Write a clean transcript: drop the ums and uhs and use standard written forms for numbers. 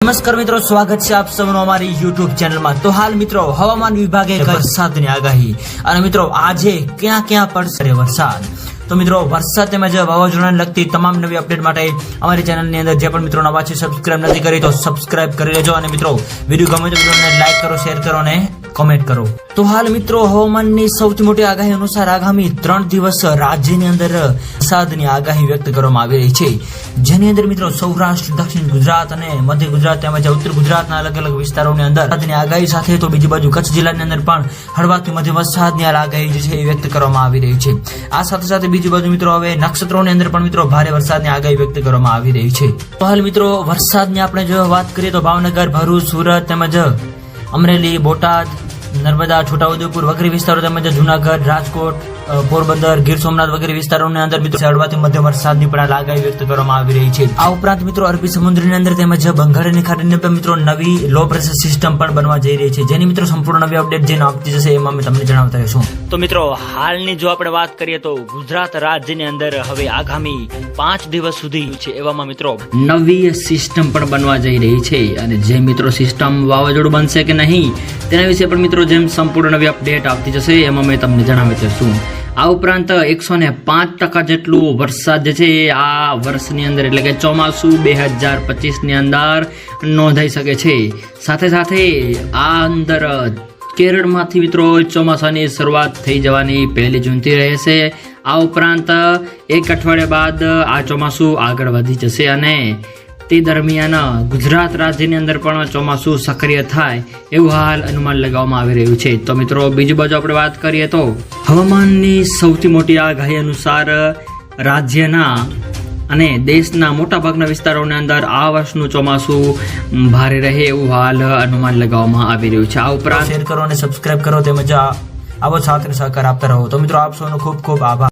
નમસ્કાર મિત્રો, સ્વાગત છે આપ સૌનું અમારી YouTube ચેનલમાં। તો હાલ મિત્રો હવામાન વિભાગે વરસાદની આગાહી અને મિત્રો આજે ક્યાં ક્યાં પડશે વરસાદ। તો મિત્રો વરસાદ તેમજ વાવાઝોડાને લગતી તમામ નવી અપડેટ માટે અમારી ચેનલની અંદર જે પણ મિત્રો નવા છે સબસ્ક્રાઇબ નથી કરી તો સબસ્ક્રાઇબ કરી લેજો અને મિત્રો વિડીયો ગમે તો વિડીયોને લાઈક કરો, શેર કરો અને કમેન્ટ કરો। તો હાલ મિત્રો હવામાનની સૌથી મોટી આગાહી અનુસાર આગામી 3 દિવસ રાજ્યની અંદર વરસાદની આગાહી વ્યક્ત કરવામાં આવી રહી છે, જેની અંદર મિત્રો સૌરાષ્ટ્ર, દક્ષિણ ગુજરાત અને મધ્ય ગુજરાત તેમજ ઉત્તર ગુજરાતના અલગ અલગ વિસ્તારોની અંદર વરસાદની આગાહી સાથે તો બીજી બાજુ કચ્છ જિલ્લાની અંદર પણ હળવાથી મધ્યમ વરસાદની આગાહી જે છે એ વ્યક્ત કરવામાં આવી રહી છે। આ સાથે સાથે બીજી બાજુ મિત્રો હવે નક્ષત્રોની અંદર પણ મિત્રો ભારે વરસાદની આગાહી વ્યક્ત કરવામાં આવી રહી છે। તો હાલ મિત્રો વરસાદની આપણે જો વાત કરીએ તો ભાવનગર, ભરૂચ, સુરત તેમજ અમરેલી, બોટાદ, નર્મદા, છોટાઉદેપુર વગેરે વિસ્તારો તેમજ જુનાગઢ, રાજકોટ, પોરબંદર, ગીર સોમનાથ વગેરે વિસ્તારોની અંદર મિત્રો હળવાથી મધ્યમ વરસાદની પણ આગાહી વ્યક્ત કરવામાં આવી રહી છે। આ ઉપરાંત મિત્રો અરબી સમુદ્રની અંદર તેમજ બંગાળની ખાડીની અંદર મિત્રો નવી લો પ્રેશર સિસ્ટમ પણ બનવા જઈ રહી છે, જેની મિત્રો સંપૂર્ણ નવી અપડેટ જે આપતી જશે એમાં અમે તમને જણાવતા રહીશું। તો મિત્રો હાલની જો આપણે વાત કરીએ તો ગુજરાત રાજ્યની અંદર હવે આગામી 5 દિવસ સુધી છે એવામાં મિત્રો નવી સિસ્ટમ પણ બનવા જઈ રહી છે અને જે મિત્રો સિસ્ટમ વાવાઝોડું બનશે કે નહીં તેના વિશે પણ મિત્રો જેમ સંપૂર્ણ નવી અપડેટ આવતી જશે એમાં મેં તમને જણાવી દઈશું। આ ઉપરાંત 105% જેટલું વરસાદ જે છે આ વર્ષની અંદર એટલે કે ચોમાસું 2025 ની અંદર નોંધાઈ શકે છે। સાથે સાથે આ અંદર કેરળમાંથી મિત્રો ચોમાસાની શરૂઆત થઈ જવાની 1 જૂનથી રહેશે। આ ઉપરાંત 1 અઠવાડિયા બાદ આ ચોમાસું આગળ વધી જશે અને તે દરમિયાન ગુજરાત રાજ્યની અંદર પણ ચોમાસું સક્રિય થાય એવું હાલ અનુમાન લગાવવામાં આવી રહ્યું છે। તો મિત્રો બીજી બાજુ આપણે વાત કરીએ તો હવામાનની સૌથી મોટી આગાહી અનુસાર રાજ્યના અને દેશના મોટાભાગના વિસ્તારોની અંદર આ વર્ષનું ચોમાસું ભારે રહે એવું હાલ અનુમાન લગાવવામાં આવી રહ્યું છે। આ ઉપરાંત શેર કરો અને સબસ્ક્રાઇબ કરો તેમજ આવો સાથ અને સહકાર આપતા રહો। તો મિત્રો આપ સૌનો ખૂબ ખૂબ આભાર।